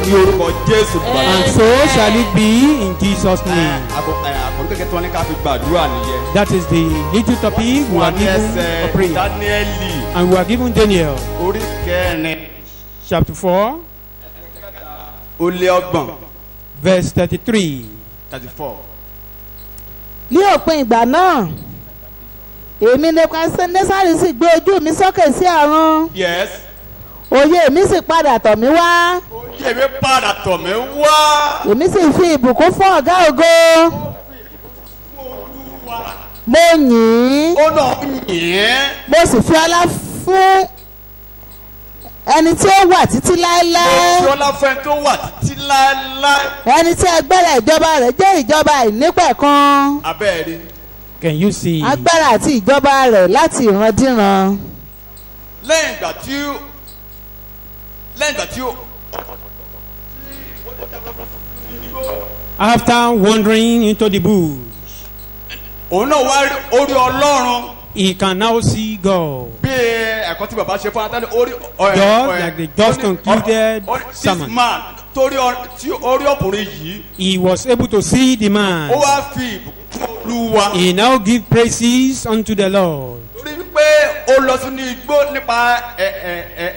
ní orúkọ Jésù gbàdúrà. And so shall it be in Jesus' name. Àkókò kékeré tí wọ́n ní ká fi gbàdúrà nìyẹn. That is the little topic we are given for prayer. Dáníẹ́lì. And we are given Daniel. Orí kẹrin. Chapter 4. Ó lé ọgbọ̀n. Verse 33. 34. Ní òpin ìgbà náà, èmi Nebukadnésárì sì gbé ojú mi sókè sí ọ̀run. Yes. Òye mi sì padà tọ̀ mí wá. Òye mi padà tọ̀ mí wá. Èmi sì fi ìbùkún fún ọ̀gá ògo. Mo yìn ín. Ó náà yìn ín. Mo sì fi ọlá fún ẹni tí ó wà títí láéláé. Mo fi ọlá fún ẹni tó wà títí láéláé. Ẹni tí agbára ìjọba rẹ̀ jẹ́ ìjọba àìnípẹ̀kun. Abẹ́ẹ̀rí. Can you see? Agbára àti ìjọba rẹ̀ láti ìrandíran. Lẹ́yìn ìgbà tí ó. After wandering into the bush, òun náà wá orí Ọlọ́run. he can now see God. Bí ẹ̀kọ́ tí bàbá ṣe fún Adá orí. Just like they just concluded sermon. This man torí orí ọkùnrin yìí. He was able to see the man. Ó wá fi ìbùkún Olúwa. He now give praises unto the Lord. Torí pé ó lọ sínú igbó nípa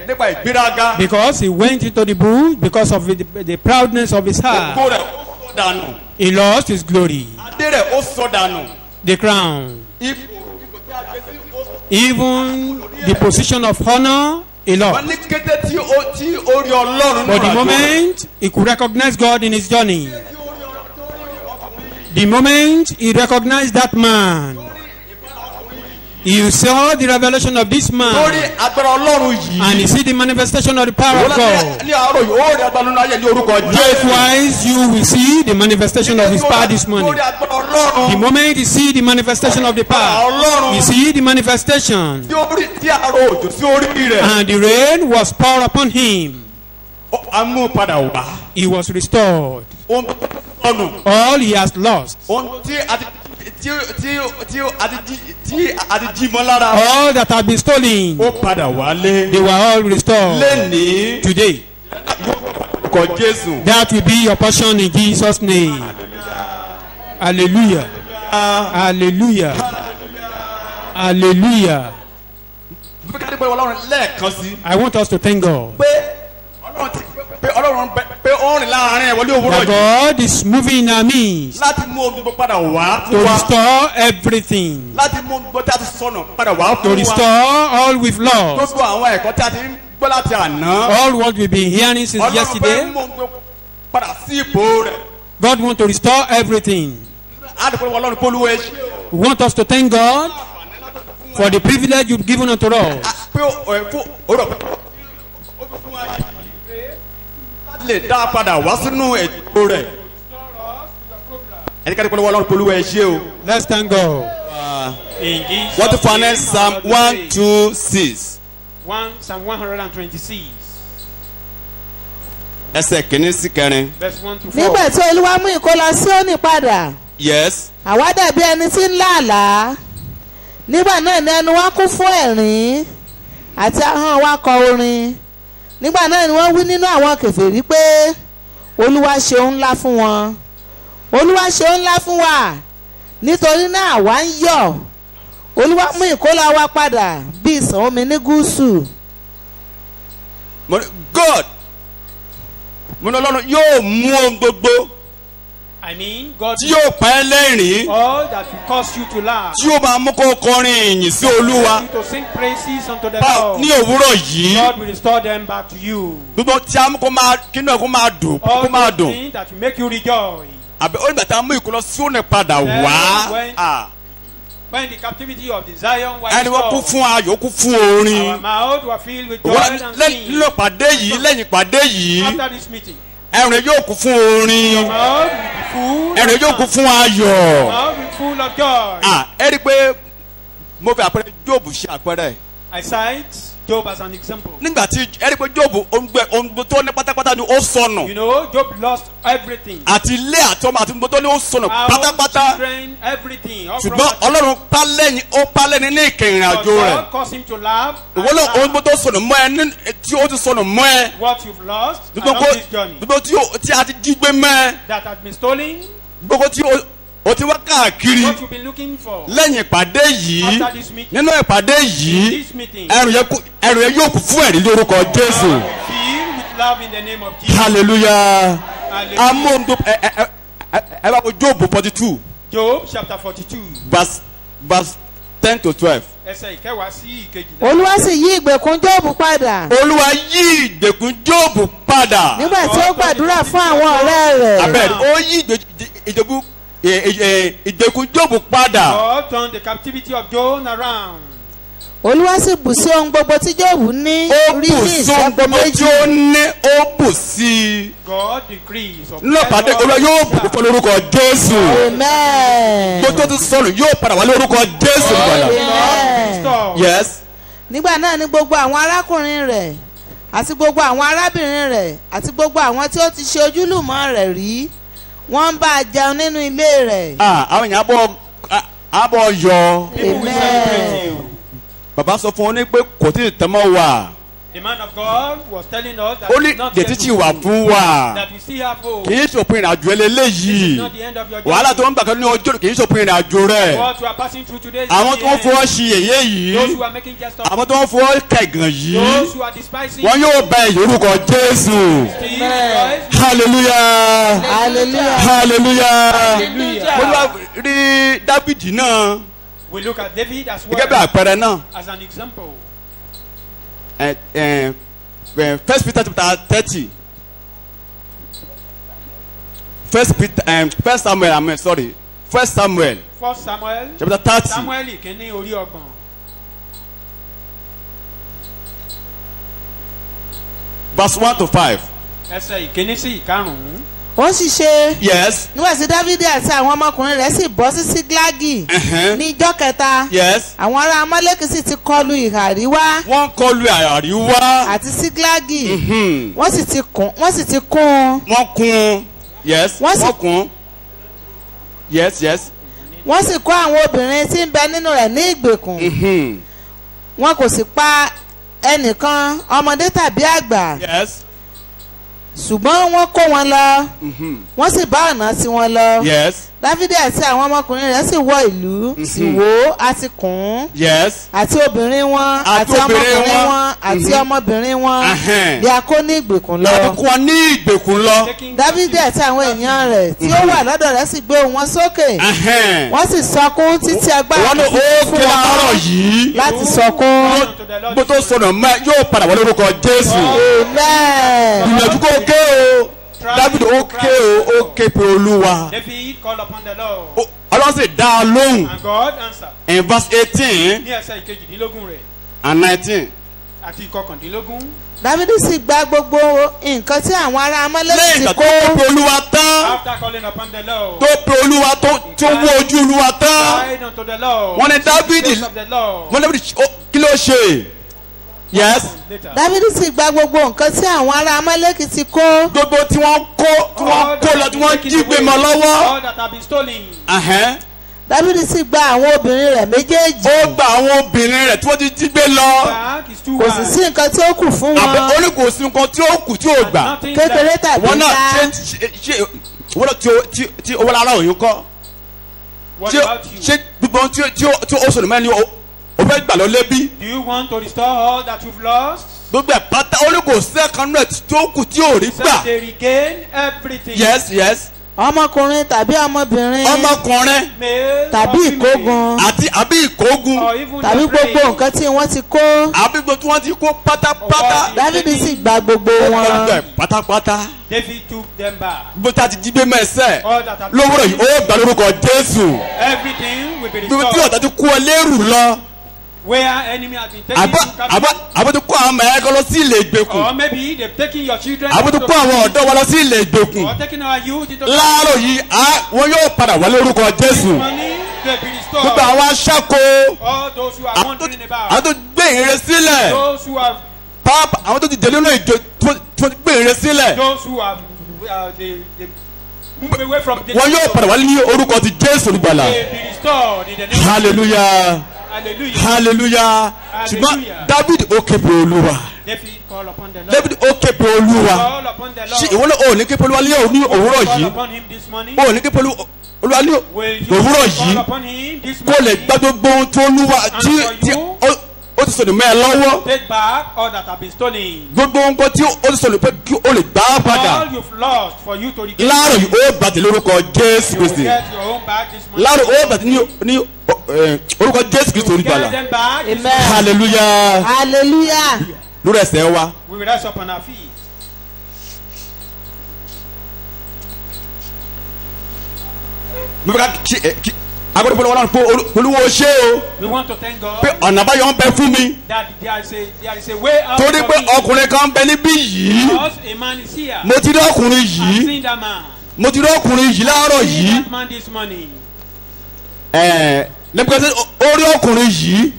ìgbéraga. Because he went into the bush because of the proudness of his heart. Ògo rẹ̀ ó sọ dànù. He lost his glory. Adé rẹ̀ ó sọ dànù. The crown. Even the position of honor, he lost. Wọ́n ní kété tí ó rí Ọlọ́run. But the moment he could recognize God in his journey, the moment he recognized that man, you saw the revelation of this man, Lórí agbára Ọlọ́run yìí. and you see the manifestation of the power of God. Ní àárọ̀ yìí, ó rí agbára nínú ayé ní orúkọ Jésù. Likewise, you will see the manifestation of his power this morning. Lórí agbára Ọlọ́run. The moment you see the manifestation of the power, you see the manifestation, Tí àárọ̀ òjò sí orí rẹ̀. and the rain was poured upon him. A mú padà wá. He was restored. Ohun tó sọnù. All he has lost, Ohun tí a ti jí mọ́ lára. all that had been stolen, Ó padà wálé. they were all restored. Lénìí. Today, Kọ Jésù. that will be your portion in Jesus' name. Hallelujah. Hallelujah. Hallelujah. Bí ká dé pé Ọlọ́run lẹ́ẹ̀kan sí. I want us to thank God Pé Ọlọ́run pé ó rìn láàárín ẹ̀ wọlé òwúrọ̀ that yìí. God is moving in our midst Láti mú ohun gbogbo padà wá. to restore everything, Láti mú ohun gbogbo tí a ti sọnù padà wá to fún wa. restore all we've lost, Gbogbo àwọn ẹ̀kọ́ tí a ti ń gbọ́ láti àná. all what we've been hearing since Ọlọ́run fẹ́ yesterday. mú ohun gbogbo padà sí ipò rẹ̀. God wants to restore everything. A dùn pé Ọlọ́run polówó ẹ̀ ṣe. We want us to thank God for the privilege you've given unto us. Pé fún òrò pé ó fún wa yìí lè dá padà wá sínú ètò rẹ̀. Ẹni ká dé pé Ọlọ́run polówó ẹ̀ ṣe o. Let's thank God. Wọ́n ti fún ẹ Psalm 126. Psalm 126. Ẹsẹ̀ kìíní sí kẹrin. Verse 1 to 4. Nígbà tí Olúwa mú ìkólọ Síónì padà, Yes. àwa dàbí ẹni tí ń lá àlá. Nígbà náà ni ẹnu wa kún fún ẹ̀rín àti ahọ́n wa kọ orin. Nígbà náà ni wọ́n wí nínú àwọn kèfèrí pé Olúwa ṣeun ńlá fún wọn. Olúwa ṣeun ńlá fún wa. Nítorí náà àwa ń yọ̀. Olúwa mú ìkólọ wa padà bí ìsàn omi ní gúúsù. God. Mo ní Ọlọ́run yóò mú ohun gbogbo I mean, God tí yóò pa ẹ́ lẹ́rìn-ín. all that will cause you to laugh, Tí yóò máa mú kó kọrin ìyìn sí Olúwa. you to sing praises unto the Báwo ní Lord. òwúrọ̀ yìí. God will restore them back to you. Gbogbo tí a mú kó máa kínú ẹ̀ kó máa dùn kó All máa those dùn. things that will make you rejoice. Àbẹ̀ ó nígbà tá a mú ìkólọ Síónì padà wá. When the captivity of the Zion was Ẹni wọ́n kún restored, fún ayọ̀ kún fún orin. our mouths were filled with joy and singing. Nínú ìpàdé yìí lẹ́yìn ìpàdé yìí After this meeting, ẹ̀rìn yóò kún fún orin. mouth will be full. Ẹ̀rìn yóò kún fún ayọ̀. Mouth will be full of joy. Ẹ rí i pé mo fi àpẹẹrẹ Jóòbù ṣe àpẹẹrẹ. I cite Job as an example. nígbà tí ẹ̀rí pé Jóòbù ohun tó ní pátápátá ni ó sọnù You know, Job lost everything. àti ilé àti ọmọ àti ohun tó ní ó sọnù Our pátápátá children, everything. All ṣùgbọ́n property. Ọlọ́run ó pa lẹ́ni ní ìkẹyìn But àjò rẹ̀ God caused him to laugh. and ìwọ́n náà ohun laugh. tó sọnù mọ́ ẹ tí ó ti sọnù mọ́ ẹ What you've lost gbogbo along this journey tí a ti jí gbé mọ́ ẹ that has been stolen, gbogbo tí o ti wá káàkiri what you've been looking for. lẹ́yìn ìpàdé yìí After this meeting, nínú ìpàdé yìí this meeting, ẹrù yẹn yóò kún fún ẹ̀rí lórúkọ Jésù filled with love in the name of Jesus. hallelujah Hallelujah. amóhundó ẹ bá wo Jóòbù 42 Job chapter 42, verse 10 to 12. ẹsẹ̀ ìkẹwàá sí ìkejìlá. olúwa sì yí ìgbèkùn Jóòbù padà Olúwa yí ìgbèkùn Jóòbù padà nígbà tí ó gbàdúrà fún àwọn ọ̀rẹ́ rẹ̀. abẹ́rẹ́ ó yí ìgbèkùn Jóòbù padà God turned the captivity of Job around. olúwa sì bù sí ohun gbogbo tí Jóòbù ní ó rí bù ní sí ohun ìṣẹ́gun gbogbo tí méjì. ó ní ó bù sí i God decrees of nínú ìpàdé Olúwa yóò bù fún lórúkọ Jésù amen. gbogbo tó ti sọnù yóò padà wá lórúkọ Jésù padà Amen. yes nígbà náà ni gbogbo àwọn arákùnrin rẹ̀ àti gbogbo àwọn arábìnrin rẹ̀ àti gbogbo àwọn tí ó ti ṣe ojúlùmọ̀ rẹ̀ rí wọ́n ń bá a jẹun nínú ilé rẹ̀. àwọn èèyàn abọ́ yọ People will celebrate you. bàbá sọ fún wọn ní pé kò tí ì tẹ́ mọ́ wà The man of God was telling us that ó ní it's not dètí tí wà fún wa that we still have hope. kì í ṣòpin ìrìnàjò eléyìí It's not the end of your journey. wàhálà tó ń gbà kan ní ọjọ́ kì í ṣòpin ìrìnàjò rẹ̀ What you are passing through today is àwọn not tó ń the fọwọ́ end. ṣi èyé yìí Those who are making jest of àwọn tó ń fọwọ́ kẹ̀gàn yìí those who are despising wọn yóò bẹ ìyorúkọ Jésù still rejoice. hallelujah hallelujah. hallelujah Hallelujah. mo bá rí Dáfídì náà We look at David as gẹ́gẹ́ bí well àpẹẹrẹ náà as an example. First Peter chapter 30 First Samuel 1 Samuel chapter 30 Samuel ìkíní orí ọgbọ̀n. verse 1 to 5 Ẹsẹ̀ ìkíní sí ìkarùn-ún. ó sì ṣe yes nígbà tí Dávidi àti àwọn ọmọkùnrin rẹ̀ sì bọ́ sí Síglágì uh-huh. ní ijọ́ kẹta yes àwọn ará Amálẹ́kì sì ti kọlu ìhà àríwá wọ́n kọlu àríwá àti Síglágì mhm. wọ́n sì ti kún un. wọ́n kún yes Wọ́n sì- wọ́n kún yes yes wọ́n sì kó àwọn obìnrin tí ń bẹ nínú rẹ̀ ní ìgbèkùn mhm. wọn kò sì pa ẹnìkan ọmọdé tàbí àgbà yes ṣùgbọ́n wọ́n kó wọn lọ mhm. wọ́n sì bá ọ̀nà tí wọ́n lọ. yes Dávidi àti àwọn ọmọkùnrin rẹ̀ sì wọ ìlú sì wó àti kùn yes àti obìnrin wọn Àti àti obìnrin ọmọkùnrin wọn. wọn àti ọmọbìnrin wọn Ahẹ́n. bí a kó ní ìgbèkùn lọ. àti kún wọn ní ìgbèkùn lọ Dávidi àti àwọn èèyàn rẹ̀ tí ó wà lọ́dọ̀ rẹ̀ sì gbé ohùn wọn sókè Ahẹ́n. wọ́n sì sọkún títí agbára wọ́n ní kò fi ó fún kí láàárọ̀ wọn yìí láti sọkún. bó tó sọnù mọ́ yóò padà wọlé orúkọ Jésù Amen. ìyànjú kó ké o Dáfídì ó ké o ó ké pe Olúwa David called upon the Lord Ọlọ́run sì dá a lóhùn and God answered. in verse 18 Ní ẹsẹ̀ ìkejìdínlógún rẹ̀ and 19 àti ìkọkàndínlógún. Dávidi sì gba gbogbo nǹkan tí àwọn ará Amálẹ́kì lẹ́yìn ti ìgbà kó. tó pe Olúwa tán After calling upon the Lord, tó pe Olúwa tó wó ojú Olúwa tán cried unto the Lord. Wọ́n ní Dáfídì Praise of the Lord. wọ́n Dáfídì kí ló ṣe yes Later. Dávidi sì gba gbogbo nǹkan tí àwọn ará Amálẹ́kì ti kó. gbogbo tí wọ́n kó lọ tí wọ́n jí gbé mọ́ lọ́wọ́ All that have been stolen. Ahẹ́n. Dávidi sì gba àwọn obìnrin rẹ̀ méjèèjì. ó gba àwọn obìnrin rẹ̀ tí wọ́n ti jí gbé lọ Back is too Kò sì sí nǹkan tí ó kù fún àbẹ wọn. oníkòsí nǹkan tí ó kù tí ó gbà Nothing Kékeré left. tàbí wọn náà ńlá. ṣe owó tí owó lára òyìn kọ́ What about you? ṣé gbogbo ohun tí ó sọnù mẹ́rin o fẹ́ gbà lọ lébi Do you want to restore all that you've lost? gbogbo ẹ̀ pátá oníkòsí ẹ̀kan náà tí ó kù tí ò rí Said gbà they regain everything. yes yes Ọmọkùnrin tàbí ọmọbìnrin ọmọkùnrin Male tàbí or female, ìkógun àbí ìkógun or even tàbí the gbogbo prey. nǹkan tí wọ́n ti kó. àbí gbogbo tí wọ́n ti kó pátápátá Dávidi sì gba gbogbo gbogbo wọn. ẹ̀ pátápátá David took them back. gbogbo tí a ti jí gbé mẹ́sẹ̀ All that have lówùrọ̀ yìí ó gbà lórúkọ Jésù everything will be gbogbo tí restored. ọ̀tá ti kú ọ lérù lọ Where enemy has been taken to captive. àbọ̀ ti kó àwọn ọmọ ẹ̀kọ́ lọ sí ilé ìgbèkùn Or maybe they've taken your children àbọ̀ ti into kó àwọn ọ̀dọ́ wa lọ sí ilé ìgbèkùn or taking our youth into láàárọ̀ yìí wọ́n yóò padà wá lórúkọ Jésù money. they be restored. gbogbo àwọn aṣáko All those who are wandering àwọn about, tó gbé ìrere sílẹ̀ those who are, pápá àwọn tó ti dé nínú ìjọ tó gbé ìrere sílẹ̀ those who are, they move away from this. wọn yóò padà wá ní orúkọ ti Jésù Olùgbàlà. They be restored in the name of hallelujah Hallelujah. hallelujah ṣùgbọ́n David ó ké pe Olúwa. David call upon the Lord. David ó ké pe Olúwa. Call upon the Lord. ṣé ìwọ náà ò ní ké pe Olúwa ní òwúrọ̀ Call yìí upon him this morning. ò ní ké pe Olúwa ní Will you òwúrọ̀ call yìí upon him this kó lè morning? gbá gbogbo ohun tó Olúwa tí ó ti sọ̀rọ̀ mẹ́ ẹ lọ́wọ́ Take back all that have been stolen. gbogbo ohun tí ó ti sọ̀rọ̀ pé kí o lè gbà á padà All you've lost for you to regain. láàárọ̀ yìí ó gbàdé lórúkọ Jésù You will Kristi get your own back this morning. láàárọ̀ ó gbàdé ní orúkọ Jésù Kristi Olùgbàlà. Get them back. this Amen. morning. hallelujah hallelujah. lórí ẹsẹ̀ wa. We will rise up on our feet. bí ká kí agbọ́dọ̀ pẹ̀lú ọlọ́run pé Olúwa ó ṣé o We want to thank God pé ọ̀nà àbáyọ ń bẹ fún mi that there is a way out. torí for pé me. ọkùnrin kan ń bẹ níbí yìí Because a man is here. mo ti rí ọkùnrin I've yìí seen that man. mo ti rí ọkùnrin yìí láàárọ̀ Seen yìí that man this morning. Nebukadnezari ó rí ọkùnrin yìí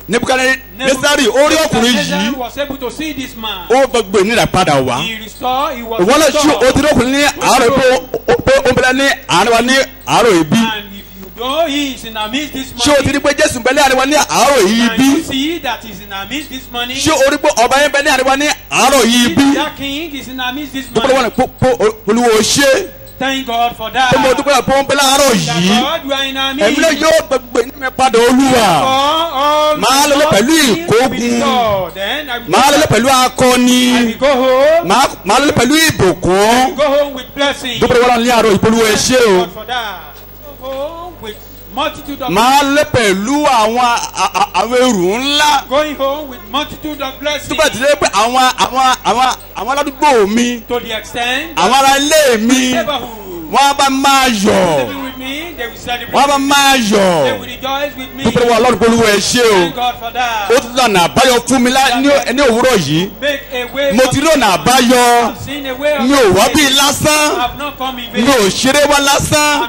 Nebukadnezari ó rí ọkùnrin yìí Nebuchadnezzar was able to see this man. ó gbogbo ìnira padà wá He restored. He was ìwọ náà ṣí o restored. ti rí ọkùnrin ní àárọ̀ pé ó ń bẹ ní àárín wa ní àárọ̀ ìbí And if you know he is in our midst this ṣé o ti rí morning, pé Jésù ń bẹ ní àárín wa ní àárọ̀ yìí and bí you see that he's in our midst this morning, ṣé o rí pé ọba yẹn ń bẹ ní àárín wa ní àárọ̀ yìí bí that king is in our midst this dúpẹ́ lọ́wọ́ morning. ni pé Olúwa ó ṣé Thank God for that. pé mo dúpẹ́ lọ́wọ́ pé ó ń bẹ láàárọ̀ That yìí God, you are in our ẹ̀mí náà midst. yóò gbogbo ìní mi padà Olúwa Máa lọ pẹ̀lú ìkógun. máa lọ pẹ̀lú akọni I will go home. máa lọ pẹ̀lú ìbùkún Go home with blessing. dúpẹ́ lọ́wọ́ ní àárọ̀ ìpolówó ẹ ṣé o God for that. Go home with multitude of máa lọ pẹ̀lú àwọn ẹrù ńlá going home with multitude of blessings. dúpẹ́ tí lè pé àwọn aládùúgbò mi To the extent àwọn ará ilé mi neighborhood wọ́n á bá máa yọ̀ living with me, they will celebrate. wọ́n á bá máa They yọ̀ will rejoice with me. dúpẹ́ lọ́wọ́ ọlọ́run ìpolówó ẹ ṣé o Thank God for that. ó tún lọ́nà àbáyọ fún mi ní òwúrọ̀ yìí Make a way. mo for ti me. rí ọ̀nà àbáyọ I've seen a way of mi ò wá escape. bíi lásán I've not come in vain. mi ò ṣeré wá lásán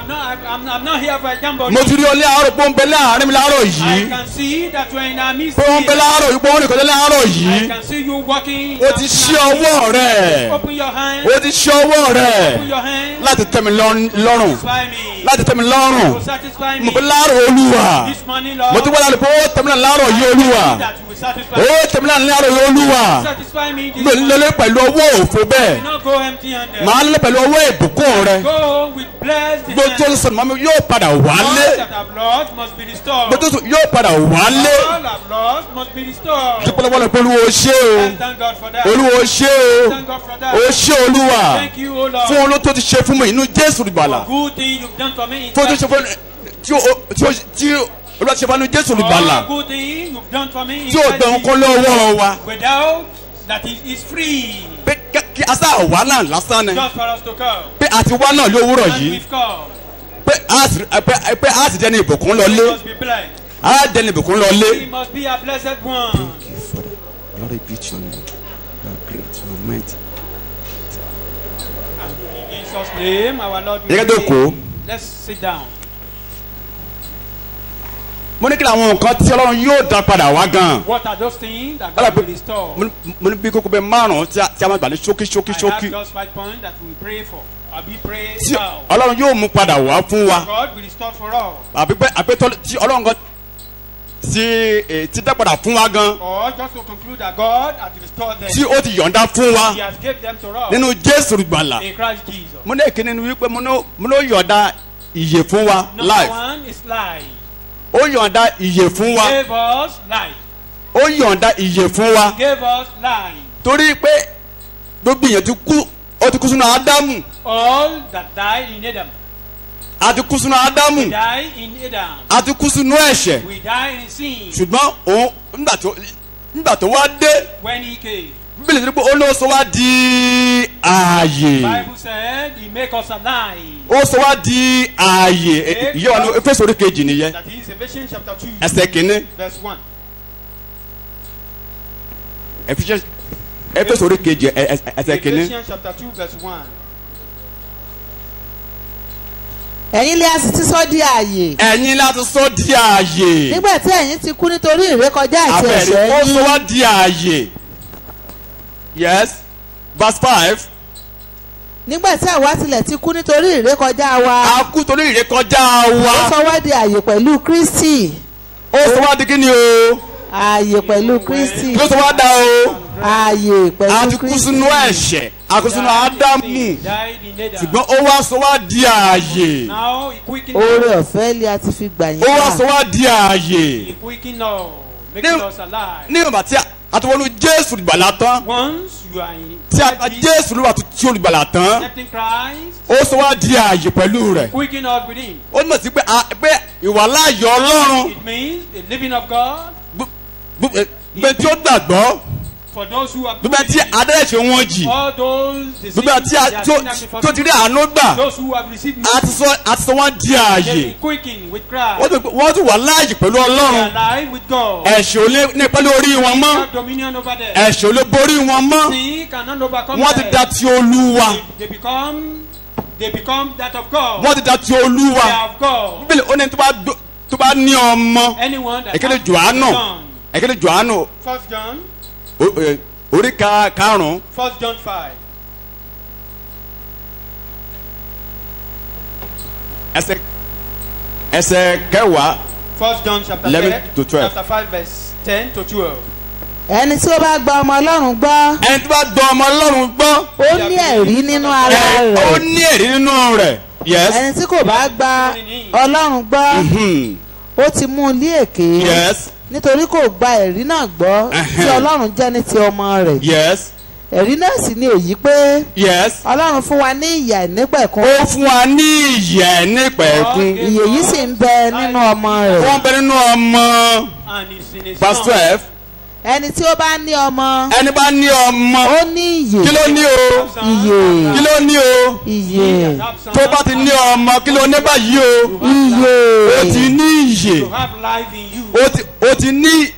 I'm not here for a jamboree. mo ti rí ọlẹ́ àárọ̀ pé ó ń bẹ láàárín mi láàárọ̀ I yìí can see that you are in our midst. pé ó ń bẹ láàárọ̀ yìí pé ó ń rìn kọjá láàárọ̀ I yìí can see you walking. ó ti ṣí ọwọ́ rẹ̀ Open your hand. ó ti ṣí ọwọ́ rẹ̀ Open your hand. láti tẹ́ mi lọ́rùn Satisfy me. láti tẹ́ mi lọ́rùn To satisfy mo me. pé láàárọ̀ Olúwa This morning, Lord. mo ti wá láti pé ó tẹ́ mi láàárọ̀ yìí Olúwa That you will satisfy ó me. tẹ́ mi láàárọ̀ yìí Olúwa Satisfy me this mi ò ní morning. lọlé pẹ̀lú ọwọ́ òfo bẹ́ẹ̀ Do not go empty-handed. màá lọlé pẹ̀lú ọwọ́ ìbùkún rẹ̀ Go home with blessed gbogbo tó ń hands. sọ̀rọ̀ mọ́mi yóò padà All wálé that I've lost must be restored. gbogbo tó sọ̀rọ̀ yóò padà wálé All I've lost must be restored. dúpẹ́ lọ́wọ́ lọ́pẹ́ Olúwa ó ṣé o And thank God for that. Olúwa ó ṣé o Thank God for that. ó ṣé Olúwa Thank you, O Lord. fún olú tó ti ṣe fún mi inú Jésù Olùgbàlà For good thing you've done for me. in fún tó ṣe Christ. fún tí Olúwa ṣe fún inú Jésù Olùgbàlà All good thing you've done for me. in tí ò Christ dán kó Jesus. lọ́wọ́ wa Without that he is free. pé kí asá wà náà lásán ni Just for us to come. pé àti wá náà lé òwúrọ̀ And yìí we've come. pé a sì dẹni ìbùkún We lọlé must be blessed. a dẹni ìbùkún lọlé. We must be a blessed one. Glory be to your name. You are great, you are mighty. In Jesus' name, our Lord. we Ẹ jẹ́ kó. pray. Let's sit down. Mo ní kí làwọn nǹkan tí Ọlọ́run yóò dá padà wá gan. What are those things that Ọlọ́run God will pé restore? mo ní bí kókó bẹ márùn-ún tí a máa gbà ní ṣókí. I have just 5 points that we pray for. Àbí pray Tí now. Ọlọ́run yóò mú padà wá fún wa. God will restore for all. Àpétọ́ tí Ọlọ́run gan ti dá padà fún wa gan. Or just to conclude that God has restored them. Tí ó ti yọ̀ǹda fún wa He has gave them to us. nínú Jésù Olùgbàlà. In Christ Jesus. Mo ní èkíní ni wípé mo ní yọ̀ǹda ìyè fún wa Number life. 1 is life. Ó yọ̀ǹda ìyè fún wa. Gave us life. Ó yọ̀ǹda ìyè fún wa. Gave us life. Torí pé gbogbo èèyàn ti kú ó ti kú sínú Ádámù. All that died in Adam. A ti kú sínú Ádámù. Die in Adam. A ti kú sínú ẹ̀ṣẹ̀. We die in sin. Ṣùgbọ́n òun nígbà tó wá dé When he came. Bíbélì ti pé ó ló sọ wá di ààyè. Bible said he make us alive. Ó sọ wá di ààyè. Ìyẹ́ wa ní Éfésù orí kejì nìyẹn. That is Ephesians chapter 2. Ẹsẹ̀ kìíní. Verse 1. Éfésù orí kejì ẹsẹ̀ kìíní. Ephesians chapter 2 verse 1. ẹ̀yin lè a sì ti sọ di ààyè. ẹ̀yin láti sọ di ààyè. nígbà tí ẹ̀yin ti kú nítorí ìrékọjá àti àbẹ̀rẹ̀ ẹ̀ṣẹ̀ ó yín. sọ wá di ààyè. yes verse 5. nígbà tí àwa tilẹ̀ ti kú nítorí ìrékọjá wa. a kú torí ìrékọjá ó wa. sọ wá di ààyè pẹ̀lú Kristi. ó sọ wá di kí ni o. ààyè pẹ̀lú Kristi. ló sọ wá dá o. ààyè a pẹ̀lú ti kú Kristi. sínú ẹ̀ṣẹ̀ a kú sínú Ádámù ṣùgbọ́n ó wá sọ wá di ààyè. Now he quickened oore ọ̀fẹ́ lè a ti fi gbà yín ó wá là. sọ wá di ààyè. He quickened us, making us alive. ní ìgbà tí a ti wọnú Jésù olùgbàlà tán Once you are in tí a gba Jésù olúwa tí olùgbàlà tán accepting Christ, ó sọ wá di ààyè pẹ̀lú rẹ̀. quicken us with him. ó túmọ̀ sí pé ìwàláàyè Ọlọ́run It means the living of God gbogbo tí ó gbàgbọ́ for those who are gbogbo tí adẹ́rẹ́sẹ̀ wọn jì all those gbogbo tí tó ti rí àánú gbà those who have received àti sọ wọ́n di they ààyè. be quickened with Christ. wọ́n tún wà láàyè pẹ̀lú They are Ọlọ́run. alive with God. ẹ̀ṣẹ̀ ò lè nípa lórí wọn mọ́. Have dominion over them. ẹ̀ṣẹ̀ ò lè borí wọn mọ́. Sin cannot overcome wọ́n ti them. da ti Olúwa. They become that of God. wọ́n ti da ti They Olúwa. are of God. bíbélì ó ní tó bá ní ọmọ. Anyone that èkéde has Jòhánù John, èkéde Jòhánù 1 John, orí karùn-ún 1 John 5. ẹsẹ̀ kẹwàá 1 John chapter 11 to 12. chapter 5 verse 10 to 12. ẹni tí ó bá gba ọmọ Ọlọ́run gbọ́. ẹni tó bá gbọ́ ọmọ Ọlọ́run gbọ́. ó ní ẹ̀rí nínú ara ó rẹ̀. ní ẹ̀rí nínú rẹ̀. yes. ẹni tí kò bá gba Ọlọ́run gbọ́. Mhm. ó ti mú un lé èké. yes. nítorí kò gba ẹ̀rí náà gbọ́ tí Ọlọ́run jẹ́ ní ti ọmọ rẹ̀. yes. ẹ̀rí náà sì ni èyí pé yes. Ọlọ́run fún wa ní ìyè nípẹ̀kun. ó fún wa ní ìyè nípẹ̀kun. ìyè yìí sì ń bẹ nínú ọmọ rẹ̀. wọ́n bẹ nínú ọmọ. And it's in his verse son. 12. ẹni tí ó bá ní ọmọ. ẹni bá ní ọmọ. ó ní ìyè. kí ló ní o. ìyè. kí ló ní o. ìyè. tó bá ti ní ọmọ kí ló ní báyìí o. ìyè. ó ti ní ìyè. You have life in you. ó ti ní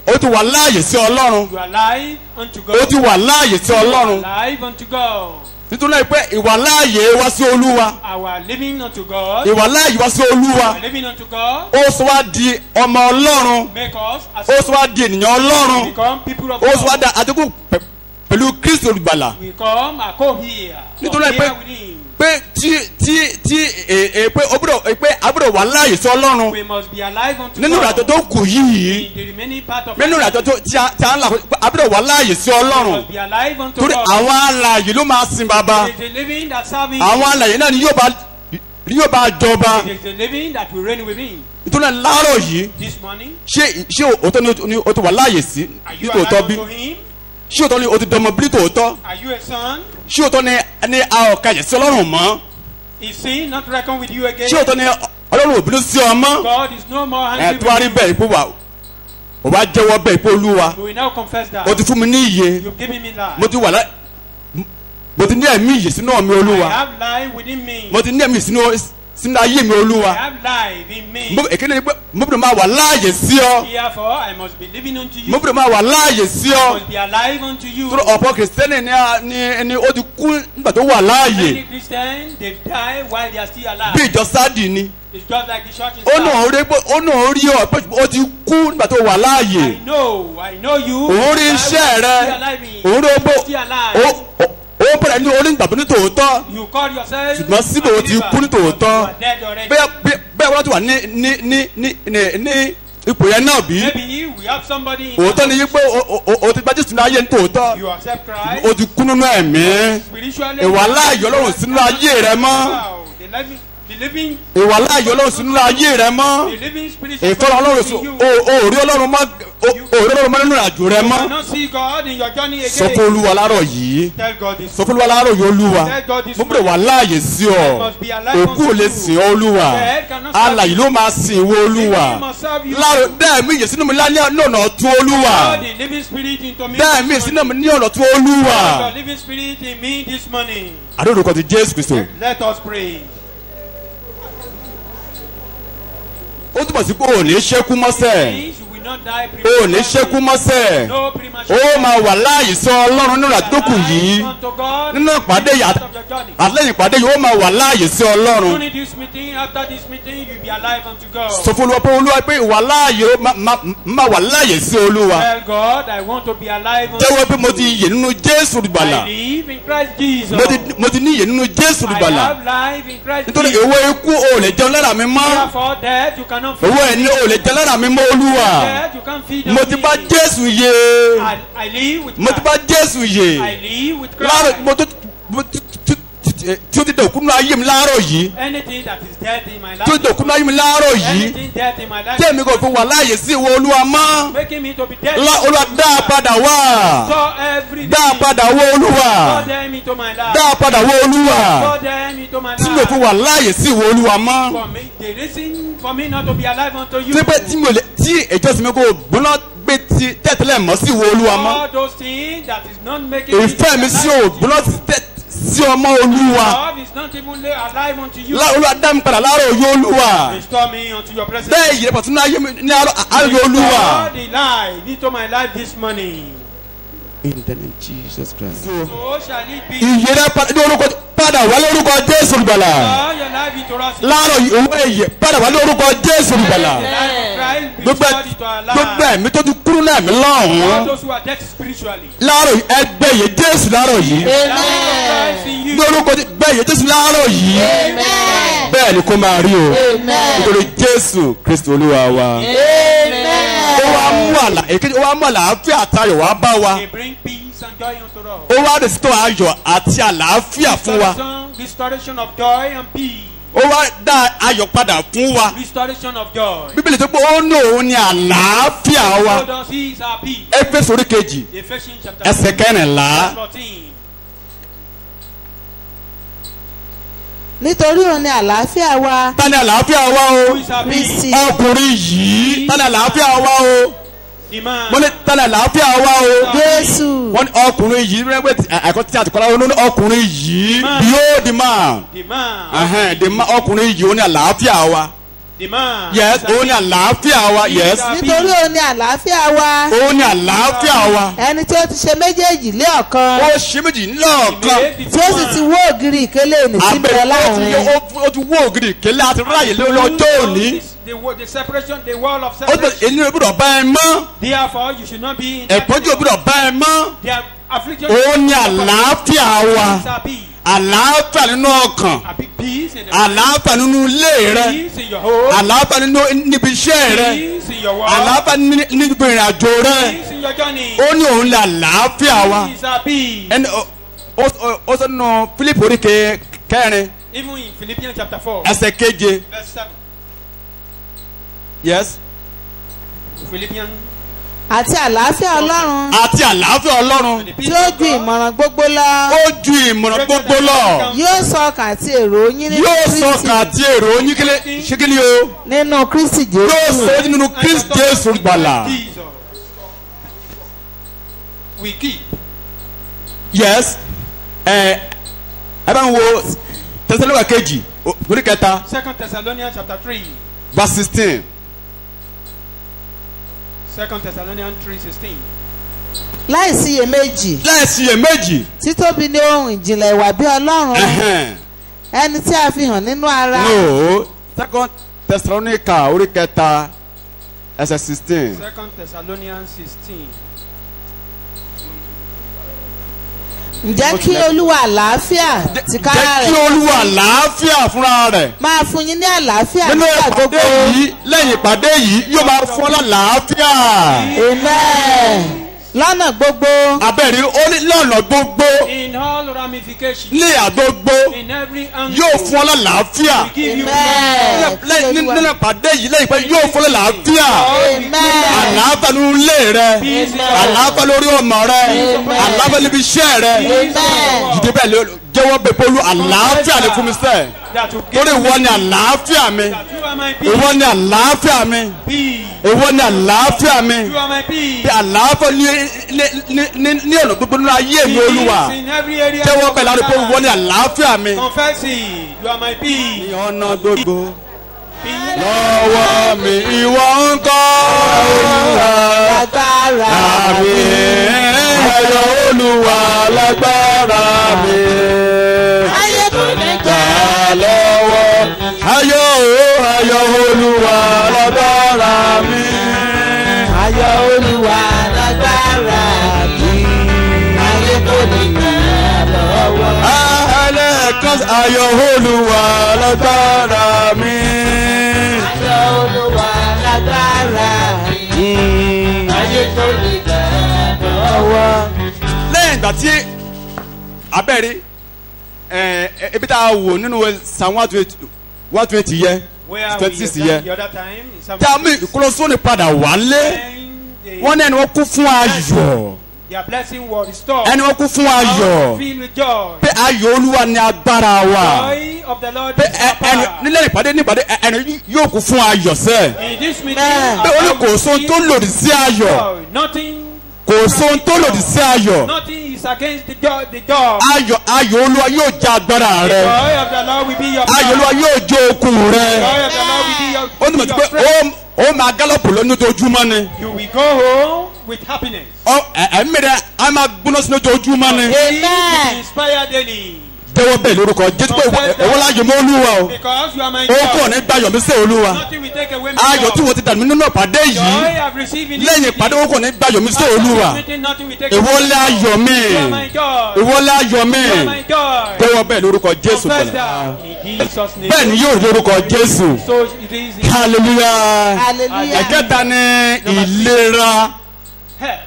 ó ti wà láàyè sí Ọlọ́run. You are alive unto God. ó ti wà láàyè sí Ọlọ́run. You are alive unto God. nítorí náà pé ìwà láàyè wá sí Olúwa. Our living unto God. ìwà láàyè wá sí Olúwa. Our living unto God. ó sọ wá di ọmọ Ọlọ́run. Make us as ó sọ wá di ènìyàn Ọlọ́run. become people of ó sọ wá God. di àdínkù pẹ̀lú Kristi olùgbàlà. We come a co-heir. Nítorí pé Co-heir with him. pé pé a gbọ́dọ̀ wà láàyè sí Ọlọ́run. We must be alive unto nínú God. ìrìnàjò tó kù yìí. In the remaining part of nínú ìrìnàjò tí a ń là a gbọ́dọ̀ wà láàyè sí we Ọlọ́run. must be alive unto torí God. àwọn alààyè ló máa sin bàbá. It is the living that serve him. àwọn alààyè náà ni yóò bá jọba. It is the living that will reign with him. nítorí náà láàárọ̀ yìí This morning, ṣé òótọ́ ni o ti wà láàyè sí are you nítòótọ́ alive bí unto him? ṣé òótọ́ ni o ti dọmọ bí tòótọ́ Are you a son? ṣé òótọ́ ni a ò kàyẹ̀ sí Ọlọ́run mọ́ Is sin not reckoned with you again? ṣé òótọ́ ni Ọlọ́run ò bínú sí ọ mọ́ God is no more ẹ̀ angry tó wá rí with bẹ́ẹ̀ ipò wà ò bá jẹ́wọ́ bẹ́ẹ̀ ipò Olúwa you. We will now confess that. o ti fún mi ní ìyè You've given me life. mo ti wà mo ti ní ẹ̀mí ìyè sínú ọ̀mí I Olúwa have life within me. mo ti ní ẹ̀mí sínú ayé mi I Olúwa have life in me. èkéde ni pé mo gbọ́dọ̀ máa wà láàyè sí ọ Therefore, I must be living unto you. mo gbọ́dọ̀ máa wà láàyè sí I ọ must be alive unto you. tó ọ̀pọ̀ kìrìsìtẹ́nì ni ó ti kú nígbà tó wà láàyè Many Christians, they die while they are still alive. bí ìjọ Sádì ni It's just like the church is ó náà rí ọ pé ó ti kú nígbà tó wà láàyè I know you. òun rí iṣẹ́ rẹ òun rí ogbó ó bẹ̀rẹ̀ ní orí ìgbàgbọ́ ní tòótọ́ You call yourself. ṣùgbọ́n síbẹ̀ ó ti kú ní tòótọ́ bẹ́ẹ̀ wọ́n ti wà ní ipò yẹn náà bí Maybe we have somebody in òótọ́ ni yí pé o ti gba Jésù ní ayé ní tòótọ́ you accept Christ. o ti kú nínú ẹ̀mí Spiritually. ìwà láàyè Ọlọ́run sínú ayé rẹ mọ́ Wow. The living ìwà láàyè Ọlọ́run sínú ayé rẹ mọ́ the living spirit. ìfọ́nà Ọlọ́run sùn òórí Ọlọ́run mọ́ nínú àjò rẹ You mọ́ cannot see God in your journey again. sọ fún Olúwa láàárọ̀ yìí Tell God this. sọ fún Olúwa láàárọ̀ yìí Olúwa mo bẹ̀rẹ̀ wà láàyè sí ọ òkú ò lè sìn ọ́ Olúwa alàyè ló máa sìn ìwọ Olúwa láàárọ̀ dẹ́ẹ̀mí ìyè sínú mi ní ọ̀nà tún Olúwa God, the living spirit into me. dẹ́ẹ̀mí ìyè sínú mi ní ọ̀nà tún Olúwa God, the living spirit in me this morning. àdóòdòkọ ti Jésù Kristo Let us pray. ó túbọ̀ sí pé ò ní ṣẹ́kú mọ́sẹ̀ Means you will will not die o ò ní ṣekú mọ́sẹ̀ No premature ó máa wà láàyè sọ ọlọ́run nínú àdókù yìí unto God. nínú ìpàdé yìí Of your journey. àtìlẹ́yìn ìpàdé yìí ó máa wà láàyè sí ọlọ́run During this meeting, after this meeting, you'll be alive unto God. sọ fún olúwa pé olúwa pé ìwà láàyè ó máa wà láàyè sí olúwa Tell God, I want to be alive unto jẹ́wọ́ pé mo ti you. yè nínú Jésù olùgbàlà I live in Christ Jesus. mo ti ní yè nínú Jésù I olùgbàlà have life in Christ nítorí Jesus. èwo ikú o lè jẹun lára mi mọ́ Therefore, death you cannot feed owó ẹni o lè jẹun lára mi mọ́ olúwa Death you can't feed mo on ti me. bá Jésù yè I live with mo ti Christ. bá Jésù yè I live with láàárọ̀ Christ. tí ó ti dòkúnú ayé mi láàárọ̀ yìí Anything that is death in my life. tí ó ti dòkúnú ayé mi láàárọ̀ yìí Anything death in my life. tí èmi kò fi wà láàyè sí ìwọ olúwa mọ́ Making me to be dead. olúwa dá a padà wá Restore everything. dá a padà wá olúwa Restore them into my life. dá a padà wá olúwa Restore them into my tí mi ò fi life. wà láàyè sí ìwọ olúwa mọ́ For me, the reason for me not to be alive unto you. tí pé tí ìjọsìn mi kò gbóná gbé ti tẹ́tẹ́lẹ̀ mọ́ sí ìwọ olúwa mọ́ All those things that is not making me ìfẹ́ mi sí alive ògbóná sí ọmọ olúwa God is not even alive unto you. olúwa dá mi padà láàárọ̀ òye olúwa Restore me unto your presence. bẹ́ẹ̀ yìí pàtó ní ayé mi ní ayé olúwa. Restore the life into my life this morning. In the name of Jesus Christ. So shall it be. Ìyè rẹ padà wá lórúkọ Jésù olùgbàlà. Restore your life into us. Láàárọ̀ yìí owó ìyè padà wá lórúkọ Jésù olùgbàlà. The life of Christ be restored into our Gbogbo life. ẹ̀mí tó ti kúrú náà mi All lọ́hùn-ún. those who are dead spiritually. Láàárọ̀ yìí ẹgbẹ́ ìyè Jésù láàárọ̀ yìí. The life of Christ in you. Lórúkọ gbẹ́ ìyè Jésù láàárọ̀ yìí. Bẹ́ẹ̀ ni kó máa rí o. Nítorí Jésù Kristi olúwa wa. Ó wá mú àlàáfíà àtayọ̀ wá bá wa. They bring peace and joy unto us. Ó wá rèsítọ́ ayọ̀ àti àlàáfíà fún wa. Restoration of joy and peace. Ó wá dá ayọ̀ padà fún wa. Restoration of joy. Bíbélì tó pé ó ní òun ní àlàáfíà wa. So does he is our peace. Éfésù orí kejì Ephesians chapter ẹsẹ̀ 2, kẹrìnlá. verse 14. nítorí òun ni àlàáfíà wa. Ta ni àlàáfíà wa o? Who is our peace? Kristi. Ọkùnrin yìí. Ta ni àlàáfíà wa o? The man. Mo ní ta ni àlàáfíà wa o? Jésù. Wọ́n ní ọkùnrin yìí rẹ́gbẹ́ àìkọ́ tí a ti kọ́ra wọn ní ọkùnrin yìí. Behold the man. The man. Ọkùnrin yìí ó ní àlàáfíà wa. The man. Yes, ó ní àlàáfíà wa. Yes, nítorí òun ni àlàáfíà wa. ó ní àlàáfíà wa. ẹni tí ó ti ṣe méjèèjì lé ọ̀kan. Ó ṣe méjì lọ́ọ̀kan. tí ó sì ti wó ògiri ìkélé nì síbẹ̀ láàrin. Ó ti wó ògiri ìkélé àti ráàyè lọ́jọ́ òní. The separation, the wall of Ó ti separation. ènìyàn gbọ́dọ̀ bá ẹ mọ́. Therefore, you should not be in that Ẹ̀pọ́njú gbọ́dọ̀ bá ẹ mọ́. Their affliction. Ó ní àlàáfíà wa. Àlàáfíà nínú ọkàn. Peace in the Àlàáfíà nínú ilé rẹ. peace in your home. Àlàáfíà níbi iṣẹ́ rẹ. Peace in your work. Àlàáfíà níbi ìrìn àjò rẹ. Peace in your journey. Ó ní òun lè àlàáfíà wa. Peace are peace. Ẹni ó sọ nínú Fílípì orí kẹrin Even in Philippians chapter 4, ẹsẹ̀ keje. verse 7. Yes. Philippians. àti àlàáfíà ọlọ́run. Àti àlàáfíà Ọlọ́run. The tí peace ó of ju God ìmọ̀ràn gbogbo lọ. Ó ju ìmọ̀ràn gbogbo lọ. yóò sọ ọkàn àti èrò yín nínú Yóò sọ Kristi. kàtí èrò yín ṣíkílì o. nínú Kristi Yóò Jésù. sọ nínú Kristi Jésù gbàlà. Jesus. We keep. Yes. Ẹ bá ń wo Tẹsánlónìkà kejì orí kẹta 2 Thessalonians chapter 3. verse 16. 2 Thessalonians 3:16. láìsí iyèméjì. Láìsí iyèméjì. títóbi ní ohun ìjìnlẹ̀ ìwà bí Ọlọ́run. Ẹhẹ́n. ẹni tí a fi hàn nínú ara. No. 2 Tẹsánlónìkà orí kẹta ẹsẹ̀ 16. 2 Thessalonians 16. ǹjẹ́ kí Olúwa àlàáfíà tìkára Jẹ́ kí rẹ̀ Olúwa àlàáfíà fúnra rẹ̀. máa fún yín ní àlàáfíà Nínú nígbà gbogbo. ìpàdé yìí lẹ́yìn ìpàdé yìí yóò máa fún ọ lálàáfíà. Amen. lọ́nà gbogbo. Abẹ́rẹ́ ó ní lọ́nà gbogbo In all ramifications. ní àgbogbo In every angle. yóò fún ọ lálàáfíà. We give you Amen. Nínú ìpàdé yìí lẹ́yìn ìpàdé yóò fún ọ lálàáfíà. Amen. Àlàáfíà nínú ilé rẹ. Àlàáfíà lórí ọmọ rẹ. Àlàáfíà níbi iṣẹ́ rẹ. Amen. Jìdí bẹ́ẹ̀ ló jẹ́wọ́ bẹ́ẹ̀ pé olú àlàáfíà ni fún mi sẹ́ẹ̀. that you give Torí ìwọ ni àlàáfíà mi. that you are my peace. Ìwọ ni àlàáfíà mi. Peace. Ìwọ ni àlàáfíà mi. You are my peace. Bí àlàáfíà ní ọ̀nà gbogbo nínú ayé mi olúwa. Peace in every area. Jẹ́wọ́ of pẹ̀lú my àdúgbò ìwọ life. ni àlàáfíà mi. Confess it. You are my peace. Ní ọ̀nà gbogbo lọ́wọ́ mi ìwọ ń kọ́ Olúwa lágbára mi. Ayọ̀ Olúwa lágbára mi. ayé kò ní gbà Lọ́wọ́ ayọ̀ Olúwa lágbára mi. ayọ̀ Olúwa lágbára mi ayé kò ní gbà lọ́wọ́. Ẹlẹ́ẹ̀kan ayọ̀ Olúwa lágbára mi. ayọ̀ Olúwa lágbára mi ayé kò ní gbà lọ́wọ́. Lẹ́yìn ìgbà tí abẹ́rẹ́ ebi tá a wò nínú Psalm 120 yẹ Where are 26 we yẹ the other time? In Psalm tí a mú ìkúlọ́sọ́ni padà wálé when wọ́n ní ẹni wọ́n kún fún ayọ̀ their blessing was restored. ẹni wọ́n kún fún ayọ̀ Filled with joy. pé ayọ̀ Olúwa ni agbára wa Joy of the Lord pé is our ẹni power. nílẹ̀ ìpàdé ẹni yóò kún fún ayọ̀ sẹ́ẹ̀ In this meeting, pé ó ní kò sóhun tó lòdì sí ayọ̀ joy. Nothing. kò sóhun tó lòdì sí ayọ̀ Nothing is against the joy. The joy. ayọ̀ Olúwa yóò jẹ́ agbára The rẹ joy of the Lord will be your ayọ̀ Olúwa power. yóò jẹ́ okun rẹ The joy of the Lord will be your. ó ní mọ̀ sí pé ó máa gálọ̀pù lọ lójoojúmọ́ ni You will go home with happiness. ẹ̀mí rẹ á máa gbóná sí lójoojúmọ́ ni Amen. Be inspired daily. jẹ́wọ́ bẹ́ẹ̀ lórúkọ Jésù pé èwo láyọ̀ mọ́ Olúwa o Because you are my ó kò joy. ní gbàyọ̀ mi sí Olúwa Nothing will take away my ayọ̀ tí joy. wọ́n ti dànù nínú ìpàdé Joy yìí I've received in this lẹ́yìn ìpàdé ó kò ní gbàyọ̀ mi sí After Olúwa this meeting, nothing will take èwo away my láyọ̀ joy. mi You are my joy. èwo láyọ̀ mi You are my joy. jẹ́wọ́ bẹ́ẹ̀ lórúkọ Jésù Confess pẹ̀lú that in Jesus' name. bẹ́ẹ̀ ni yóò rí lórúkọ Jésù So it is in hallelujah hallelujah. ẹ̀kẹta ni ìlera health.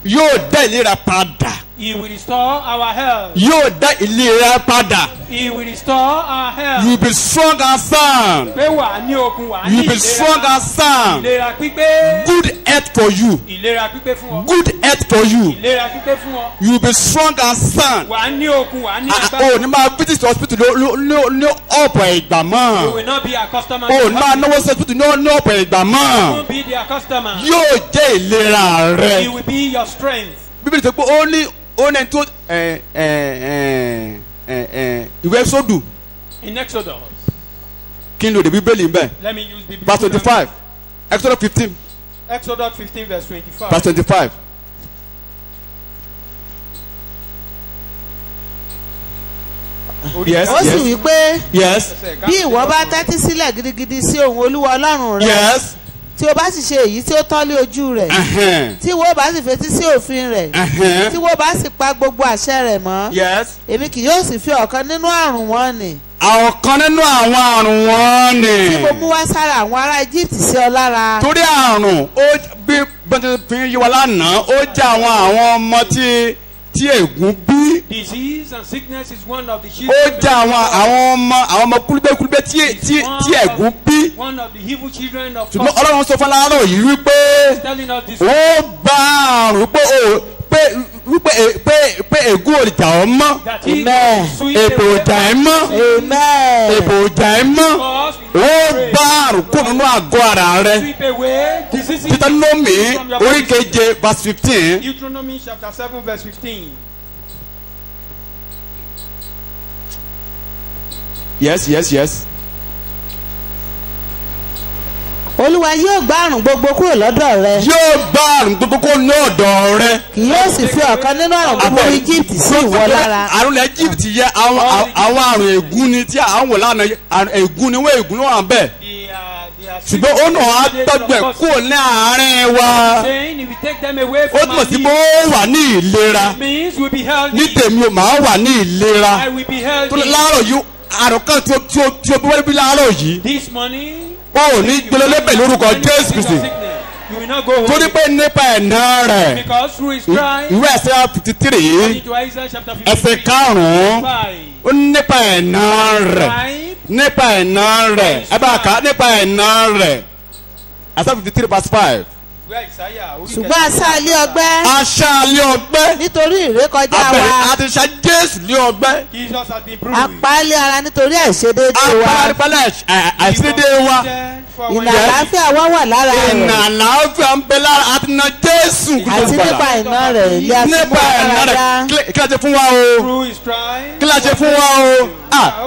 yóò dá ìlera padà He will restore our health. yóò dá ìlera padà He will restore our health. you be strong and sound Pé wà ní okun wà ní you be strong and sound ìlera pípé. good health for you Ìlera pípé fún ọ. good health for you Ìlera pípé fún ọ. you be strong and sound Wà ní okun wà ní o ní máa visit hospital ní ọ̀pọ̀ ìgbà You mọ́ will not be a customer. o ní máa náwó sí hospital ní ọ̀pọ̀ ìgbà You mọ́ will be their customer. yóò jẹ́ ìlera rẹ He will be your strength. bíbélì sọ pé ó ní tó ìwé sódù In Exodus. kí n lò dé bíbélì ń bẹ̀ Let me use the verse 25 Exodus 15 Exodus 15 verse 25. verse 25. Yes, ó sì wí yes, pé yes, bí ìwọ bá tẹ́tí sílẹ̀ gidigidi sí ohùn Olúwa Ọlọ́run rẹ yes. tí o bá sì ṣe èyí tí ó tọ́ lé ojú rẹ̀ tí ìwọ bá sì fetí sí òfin rẹ̀ tí ìwọ bá sì pa gbogbo àṣẹ rẹ̀ mọ́ Yes. èmi kì yóò sì fi ọ̀kan nínú àrùn wọn nì Àwọn kan nínú àwọn àrùn wọn tí mo ni. mú wá sára àwọn ará Egypt sí ọ lára Torí àrùn ó bí bọ́dé fi yí wa lánàá ó jẹ́ àwọn ọmọ tí ègún bí. Disease and sickness is one of the Ó jẹ́ àwọn ọmọ kúlúbẹ́kúlúbẹ́ tí ègún bí. one of the evil children of Ṣùgbọ́n God. Ọlọ́run sọ fún aláàárọ̀ yìí wípé Telling us this. ó bá àrùn pé ègún òrìjà ọmọ That he Amen. will sweep èpò away òjà ẹ̀ mọ́ amen èpò òjà ẹ̀ mọ́ because ó we pray. bá àrùn kó nínú àgọ́ ara rẹ. Sweep away diseases Deuteronomy from your orí body. keje verse 15. Deuteronomy chapter 7 verse 15. Yes. Olúwa yóò gbá àrùn gbogbo kúrò lọ́dọ̀ rẹ Yóò gbá àrùn gbogbo kó ní ọ̀dọ̀ rẹ. kì yóò sì fi ọ̀kan nínú àrùn gbogbo Egypt sí ìwọ lára Àrùn ilẹ̀ Egypt yẹ àwọn àrùn ègún ni tí àwọn wò lánàá àrùn ègún ni wọ́n ègún ló wà bẹ́ẹ̀. Ṣùgbọ́n ó nà á gbọ́gbẹ́ kó ní àárín wa. Saying if we take them away Ó from túmọ̀ our sí pé needs, ó wà ní ìlera. means we'll be healthy. Ní tèmi o màá wà ní ìlera. I will be Torí healthy. láàárọ̀ yìí àrùn kan tí o bí wọ́n bí láàárọ̀ yìí. This morning, Ó ní gbẹlẹ́lẹ́bẹ̀ lórúkọ Jésù Kristi. you will not go home. Torí pé nípa ẹ̀nà rẹ̀. Because through his cry, Ìwé ẹsẹ̀ 53 into Isaiah chapter ẹsẹ̀ 53, karùn-ún 5. ó nípa ẹ̀nà rẹ̀ Cry, nípa ẹ̀nà rẹ̀ ẹ bá kà á nípa ẹ̀nà rẹ̀ ẹsẹ̀ 53 verse 5. where Isaiah, ṣùgbọ́n asá ilé ọgbẹ́ aṣáálé ọgbẹ́ nítorí ìrékọjá abẹ̀rẹ̀ wa àti ṣá Jésù lé ọgbẹ́ Jesus has been bruised. apá ilé ara nítorí àìṣedéédé wa apáripálẹ̀ àìsídéé wa ìnà àlàáfíà wa wà lára ìnà rẹ̀ àlàáfíà ń bẹ lára àti na Jésù àti nípa ìná rẹ̀ ilé àti mú nípa ẹ̀nà àkàrà rẹ̀ kí la ṣe fún wa o Through his cry, kí la ṣe fún wa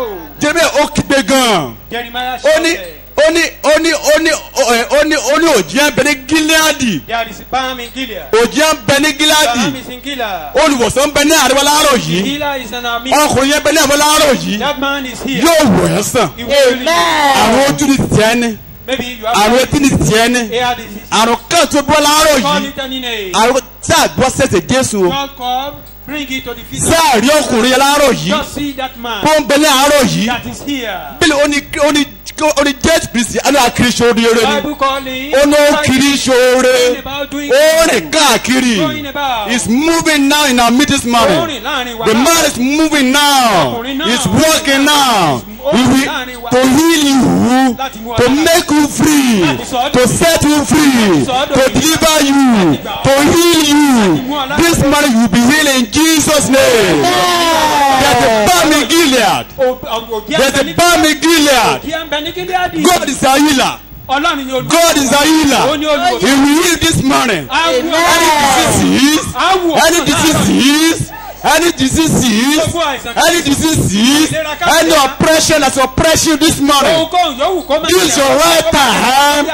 o Jeremiah ó kígbe gan Jeremiah ó ní shouted. ó ní òjì ń bẹ ní Gíleádì. There is balm in Gilead. òjì ń bẹ ní Balm Gíleádì. is in Gilead. olùwòsàn ń bẹ ní àríwá láàárọ̀ yìí. Healer is in our midst. ọkùnrin yẹn bẹ ní àríwá láàárọ̀ yìí. That man is here. yóò wò ẹ́ sàn. He will heal you. àrùn ojú ni tiẹ̀ ní. Maybe you have àrùn etí ni tiẹ̀ ní. ear disease. àrùn kan tó bọ́ láàárọ̀ Call yìí. it any name. àrùn tí àgbọ̀ sẹ̀sẹ̀ Jésù o. Come, bring it to the feet. sáàrí ọkùnrin yẹn láàárọ̀ yìí. Just see that man kó ń bẹ ní àárọ̀ yìí. that is here. bílẹ̀ ó ní Jésù Kristi á ní akiri ṣoore ni. Bible calling. ó ní kiri ṣoore. About doing ó rìn káàkiri. going about. He's moving now in our midst this morning. Orin láàrin wa. The man is moving now. He's walking now. He will to heal you, to make you free, to set you free, to deliver you, to heal you. This morning you will be healed in Jesus' name. There's a balm in Gilead. There's a balm in Gilead. God is a healer. God is a healer. He will heal this morning. Any diseases, any oppression that's oppressing this morning. Use your right hand.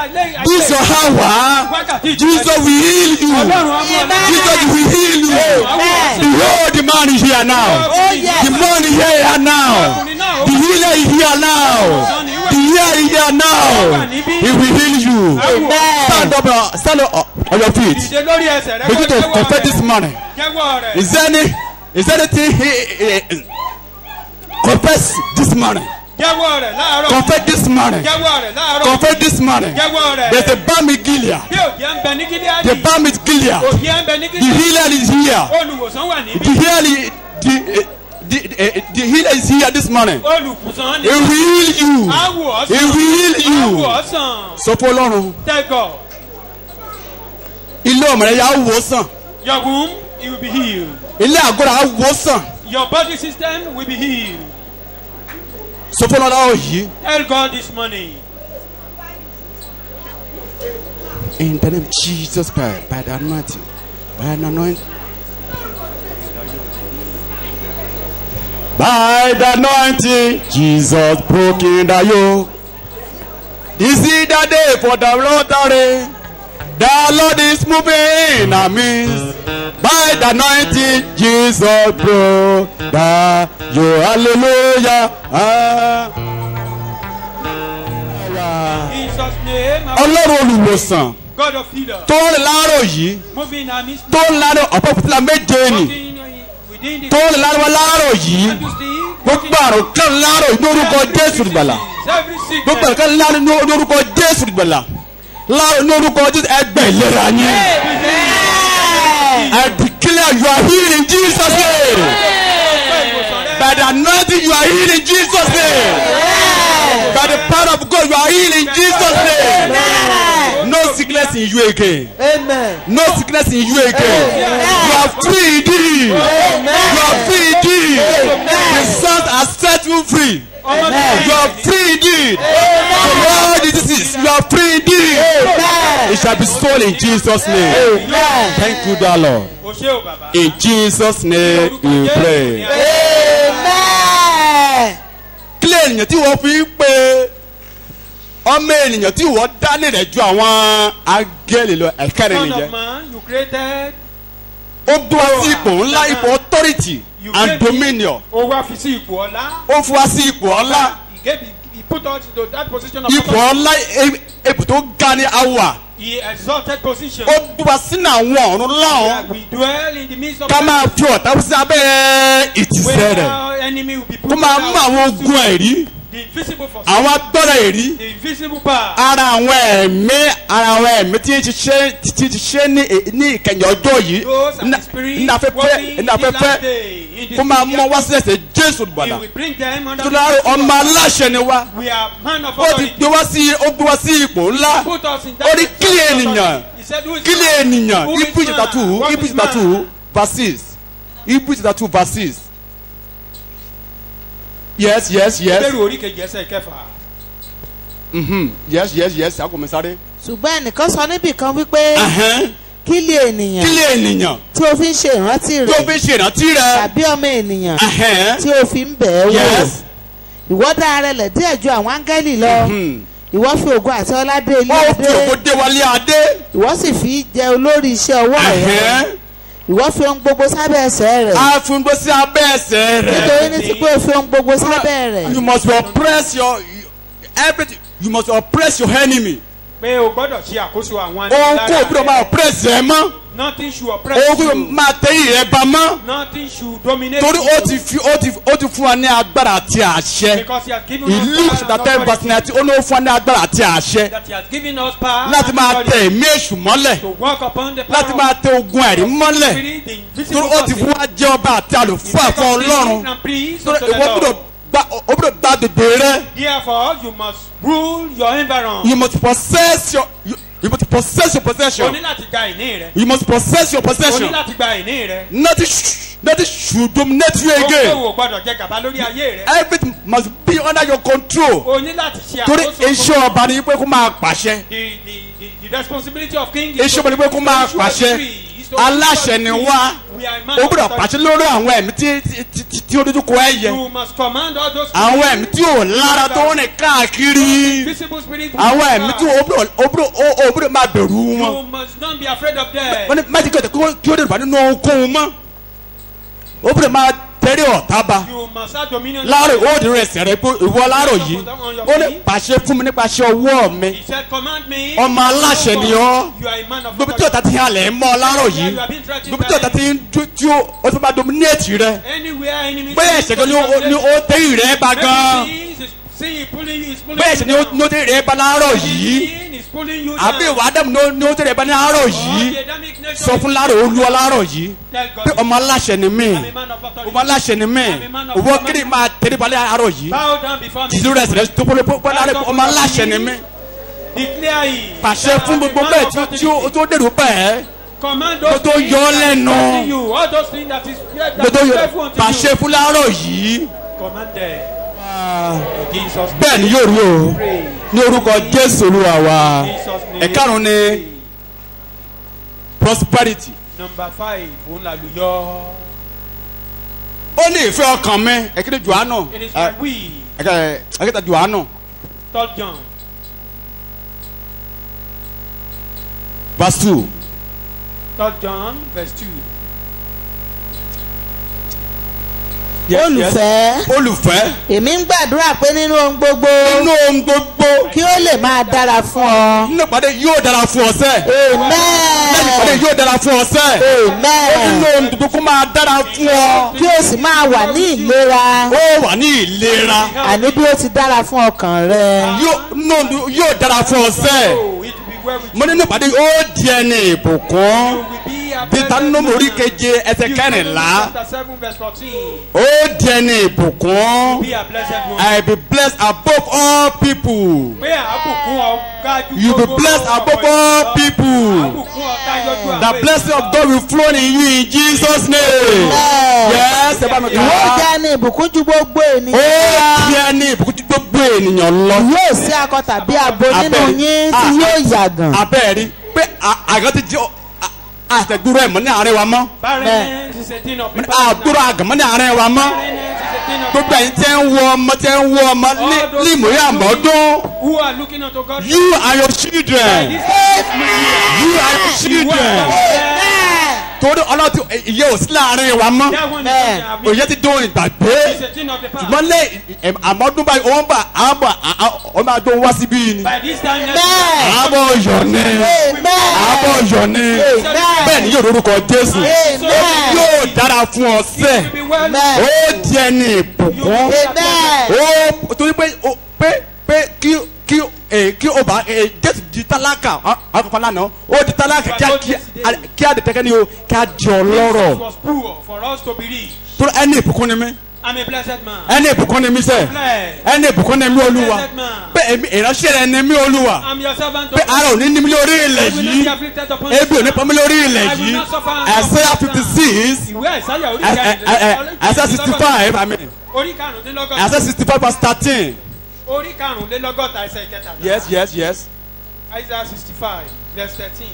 Use your hour. Jesus will heal you. Jesus will heal you. Behold, the man is here now. The man is here now. The healer is here now. The healer is here now. He will heal you. Stand up on your feet. Begin to confess this morning. Is there anything he confess this morning? Confess this morning. Confess this morning. There's a balm in Gilead. The balm is Gilead. The healer is here. The healer is here this morning. He will heal you. He will heal you. So for Ọlọ́run. Ilé ọmọ rẹ yà wò sàn. Your womb, it will be healed. Ilé àgọ́ rẹ̀ á wò sàn. Your body system will be healed. So for Ọlọ́run yìí. Tell God this morning. In the name of Jesus Christ, by the anointing, by an anointing. By the anointing, Jesus broke in the yoke. Is it the day for the lottery? The Lord is moving in our midst. By the anointing, Jesus broke the yoke. Hallelujah. Jesus' name. Ọlọ́run olùwòsàn. God of healer. Tó ń láàárọ̀ yìí. Moving in our midst. Tó ń láàárọ̀ ọ̀pọ̀ fìtílà méje ni. Tó ń láàárọ̀ yìí. Gbogbo àrùn kan láàárọ̀ yìí lórúkọ Jésù ìgbàlà. Gbogbo àrùn kan láàárọ̀ lórúkọ Jésù ìgbàlà. Láàárọ̀ lórúkọ Jésù ẹgbẹ́ ìlera yín. I declare you are healed in Jesus' name. By the anointing you are healed in Jesus' name. By the power of God you are healed in Jesus' name. No sickness in you again. Amen. No sickness in you again. You are free indeed. You are free indeed. The Son has set you free. You are free indeed. From all diseases, you are free indeed. It shall be so in Jesus' name. Thank you, dear Lord. In Jesus' name we pray. Amen. Kílẹ̀ ènìyàn tí wọ́n fi ń pe ọmọ ènìyàn tí wọ́n dá nílẹ̀ ju àwọn agẹ́lẹ̀ lọ ẹ̀ka rẹ̀ nìyẹn. Ó gbé wá sí ipò ńlá, ipò authority and dominion. Ó wá fi sí ipò ọlá. Ó fún wa sí ipò ọlá. He put us into that position of ipò ọlá ipò tó ga ní àwa. He exalted position. Ó gbé wa sínú àwọn ọ̀run láwọn. We dwell in the midst of. Ká máa fi ọ̀tá sí abẹ́ ìtìsẹ́ rẹ̀. Kó máa mú àwọn ogun ẹ̀rí. Àwọn agbára ẹ̀rí. Ara àwọn ẹ̀mí tí ń ṣiṣẹ́ ní ìkẹyìn ọjọ́ yìí. Ní afẹ́fẹ́ kó máa mú wá sí ẹsẹ̀ Jésù gbàdá. Nítorí ọmọ aláṣẹ ni wá. Ó ti gbé wá sí ipò ńlá. Ó ní kílẹ̀ ènìyàn. Hebrews chapter 2 verses. Hebrews chapter 2 verses. Yes. Yes. Agomisare. Ṣùgbọ́n ẹnìkan sọ níbì kan wípé kí lè ènìyàn tí o fi ń ṣe ìrántí rẹ̀ tàbí ọmọ ènìyàn tí o fi ń bẹ̀ ẹ́ wò ìwọ dá ara rẹ̀ díẹ̀ ju àwọn áńgẹ́lì lọ ìwọ fi ògo àti ọlá dé ilé ó fi ògo adé dé wálé adé. ìwọ sì fi jẹ olórí iṣẹ́ ọwọ́ rẹ̀ ìwọ fi ohun gbogbo sábẹ́ ẹsẹ̀ rẹ̀ a fi gbogbo sí abẹ́ ẹsẹ̀ rẹ̀. nítorí ní ti pé o fi ohun gbogbo sábẹ́ rẹ̀. You must oppress your everything. You must oppress your enemy. pé o gbọ́dọ̀ ṣe àkóso àwọn Ohun kò gbọ́dọ̀ máa oppress ẹ mọ́. nothing should oppress Ohun kò you. máa tẹ̀yìn rẹ ba mọ́. Nothing should dominate Torí you. ó ti fún wa ní agbára àti àṣẹ. Because he has given Ìlú us chapter 10 verse 19 ó ní ó fún wa ní agbára àti àṣẹ. that he has given us power Láti máa and tẹ ẹ̀mí èṣù mọ́lẹ̀. to walk upon the Láti power máa tẹ ogun ẹ̀rí mọ́lẹ̀. spirit, the invisible Torí ó ti fún wa jẹ́ ọba àti àlùfáà fún Ọlọ́run. Torí ìwọ gbọ́dọ̀ gba gbègbè rẹ. Therefore, you must rule your environment. You must possess your possession. O ní láti gba ìní rẹ. You must possess your O ní possession. láti gba ìní rẹ. Nothing should dominate you again. O gbọ́dọ̀ jẹ gàba lórí ayé rẹ. Everything must be under your control. O ní láti ṣe Torí àkóso. iṣẹ́ ọba ni pé kó máa pàṣẹ. The responsibility of king is Iṣẹ́ ọba ni pé kó máa pàṣẹ. Aláṣẹ ni wá. O gbọ́dọ̀ pàṣẹ lórí àwọn ẹ̀mí tí ó dojú kọ ẹ̀yẹ. You must command all those Àwọn ẹ̀mí tí ò lára tó rìn káàkiri. visible spirits. Àwọn ẹ̀mí tí o gbọ́dọ̀ máa bẹ̀rù wọn. You must not be afraid of them. Wọ́n ní májì kí ó dé ìbá nínú ohunkóhun mọ́. O gbọ́dọ̀ máa tẹ̀lé ọ̀tá ba. You must have dominion. Láàrọ̀ ó di rẹ̀ sẹ̀rẹ̀ pé ìwọ láàrọ̀ yìí. Ó ní pàṣẹ fún mi nípasẹ̀ ọwọ́ mi. He said, command me. Ọmọ aláṣẹ ni ọ́. You are a man of Gbogbo tí ọ̀tá ti halẹ̀ ń mọ́ láàrọ̀ yìí. Gbogbo tí ọ̀tá ti ń tí ó ti máa dominate rẹ. Anywhere enemy. Bóyá ẹ̀ṣẹ̀ gan ni ó tẹ́yìn rẹ̀ bá gan. Bóyá ẹ̀ṣẹ̀ ni ó tẹ́yìn rẹ̀ bá láàrọ̀ yìí. Àbí ìwà Ádámù ni ó tẹ́yìn rẹ̀ bá láàrọ̀ yìí. Sọ fún láàrọ̀ Olúwa láàrọ̀ yìí. Pé ọmọ aláṣẹ ni mí. Ọmọ aláṣẹ ni mí. Òwò kiri máa tẹ̀lé balẹ̀ àárọ̀ yìí. Jìdú rẹ̀ sẹ̀rẹ̀ tó pọ́lẹ́ ọmọ aláṣẹ ni mí. Pàṣẹ fún gbogbo bẹ́ẹ̀ tí ó dèrò bẹ́ẹ̀. Gbogbo yọ ọ́ lẹ́nu. Gbogbo pàṣẹ fún láàárọ̀ yìí. Bẹ́ẹ̀ ni yóò rí o. Ní orúkọ Jésù Olúwa wa. Ẹ̀karùn-ún ni prosperity. Number 5 òun làlùyọ. Ó ní ìfẹ́ ọkàn mi. Ẹ̀kẹ́dẹ̀ Jòhánù. It is my will. Ẹ̀kẹ́dẹ̀ Jòhánù. 3 John. Verse 2. 3 John verse 2. Olùfẹ́ èmi ń gbàdúrà pé nínú ohun gbogbo kí ó lè máa dára fún ọ. Nínú ìpàdé yóò dára fún ọ sẹ́. Amen. Nínú ìpàdé yóò dára fún ọ sẹ́. Amen. Nínú ohun gbogbo kó máa dára fún ọ. Kí o sì máa wà ní ìlera. Ó wà ní ìlera. Àní bí ó ti dára fún ọkàn rẹ. Yóò dára fún ọ sẹ́. Mo nínú ìpàdé ó di ẹni ìbùkún. Deuteronomy orí keje ẹsẹ̀ kẹrìnlá. Ó di ẹni ìbùkún. I be blessed above all people. You be blessed above all people. The blessing of God will flow in you in Jesus' name. Yes, ẹ bá mi kà á. Yóò di ẹni ìbùkún ju gbogbo ènìyàn. Ó di ẹni ìbùkún ju gbogbo ènìyàn lọ. Yóò sí akọ tàbí abo nínú yín tí yóò yàgàn. Abẹ́ẹ̀rí pé àgàn ti jẹ́ àtẹ̀gbúrò ẹ̀mọ́ ní àárín wa mọ́. Àgbúrò àgàmọ́ ní àárín wa mọ́. Gbogbo ẹ̀yin tẹ́ ń wọ ọmọ ní ìmòye àmọ́dún. You are your children. You are your children. Torí ọlọ́tí ìyẹ́ ò sí láàárín wa mọ́. Òye ti dún ìgbàgbé. Ṣùgbọ́n lé àmọ́dún báyìí ó ń bà ó máa dún wá síbí ni. Àbọ̀ ọ̀yọ́ ni. Àbọ̀ ọ̀yọ́ ni. Bẹ́ẹ̀ ni yóò lórúkọ Jésù. Yóò dára fún ọ sẹ́. Ó di ẹni ìbùkún. Ó torí pé kí o bá Jésù di tálákà akọ̀kọ̀ lánàá ó di tálákà kí a dẹ̀tẹ̀kẹ́ ni o kí a di ọlọ́rọ̀. Torí ẹni ìbùkún ni mí. Ẹni ìbùkún ni mí sẹ́. Ẹni ìbùkún ni mí Olúwa. Pé ìránṣẹ́ rẹ̀ ni mí Olúwa. Pé ara ò ní ní mi lórí ilẹ̀ yìí. Ebi ò ní pọ́n mi lórí ilẹ̀ yìí. Isaiah 56. Isaiah 65 àmín. Isaiah 65 verse 13. Orí karùnlélọ́gọ́ta ẹsẹ̀ ìkẹta. Yes. Isaiah 65 verse 13.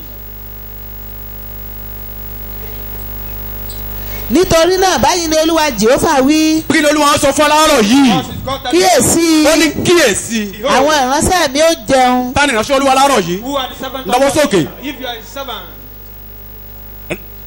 Nítorí náà báyìí ni Olúwa Jèhófà wí. Kí ni Olúwa sọ fún aláàárọ̀ yìí? Kíyèsí. Ó ní kíyèsí. Àwọn ìránṣẹ́ mi ó jẹun. tani ìránṣẹ́ olúwa láàárọ̀ yìí Who are the servants lọ́wọ́ of God? sókè. If you are a servant,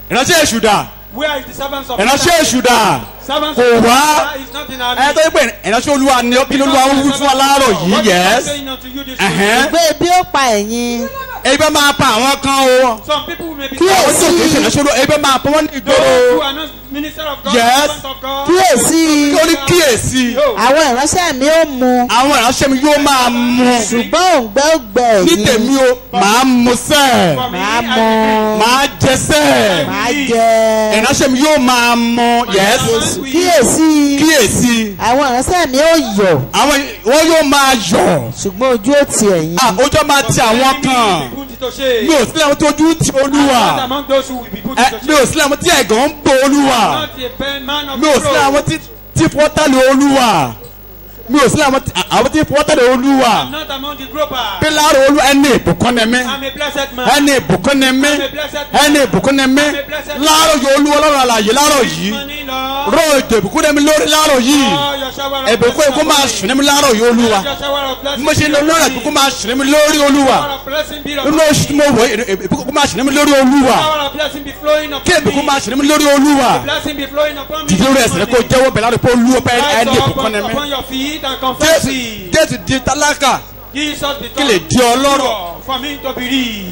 ìránṣẹ́ èṣù dà where is the servants of ìránṣẹ́ èṣù dà Servants kò of wá. God is not in our ẹ tó yẹ pé ìránṣẹ́ olúwa ni kí lolúwa ń wí fún wa láàárọ̀ yìí yes. Ìgbé ebi ó pa ẹ̀yin. ebi máa pa àwọn kan o. Some people may be àwọn tó kì í ṣe ìránṣẹ́ olúwa ebi máa pa wọ́n ní those who ìgboro. are not minister of God, Yes. servants of God. Kíyèsí. kí ó ní kíyèsí Àwọn ìránṣẹ́ mi ó mu. àwọn ìránṣẹ́ mi yóò máa mu. Ṣùgbọ́n òǹgbẹ ó gbẹ ní ẹ̀yin. tèmi o màá mu sẹ́ẹ̀ For me, Màá I mu. màá jẹ sẹ́ẹ̀ Màá jẹ. ìránṣẹ́ mi yóò máa mu yes. Kíyèsí. kíyèsí Àwọn ìránṣẹ́ mi ó yọ̀. àwọn wọn yóò máa yọ̀. Ṣùgbọ́n ojú ó ti ẹ̀yin. ojú máa ti àwọn kan mi ò sílẹ̀ àwọn tó ojú ti olúwa among those who will be put mi ò sílẹ̀ àwọn tí ẹ̀gàn ń bo olúwa not a man of mi ò sílẹ̀ àwọn tí fọ́tàlì olúwa mi ò sílẹ̀ àwọn tí fọ́tàlì olúwa not among the gropers. pé láàrọ̀ olú ẹni ìbùkún ni mí I'm a blessed man. ẹni ìbùkún ni mí ẹni ìbùkún ni mí láàrọ̀ yóò olúwa lọ́rọ̀ àlàyé láàrọ̀ yìí Money, Lord. rọ̀ èdè ìbùkún ni mí lórí láàrọ̀ yìí Oh, your shower of ìbùkún blessing ìbùkún máa upon sùn me. ní mi láàrọ̀ yìí olúwa Your shower of blessing mo ṣe ń lọ be lọ́rọ̀ upon me. ìbùkún máa sùn ní mi lórí olúwa Shower of blessing be upon nínú oṣù tí me. mo wọ̀ ìbùkún máa sùn ní mi lórí olúwa Shower of blessing be flowing kí upon ìbùkún me. máa sùn ní mi lórí olúwa Blessing be flowing upon me. dìde orí ẹsẹ̀ rẹ kó jẹ́wọ́ bẹ̀rẹ̀ láti pé olúwa pé Rise ẹni up ìbùkún ni mí upon your feet and confess it. jésù di tálákà Jesus kí lè become di ọlọ́rọ̀ poor for me to be rich.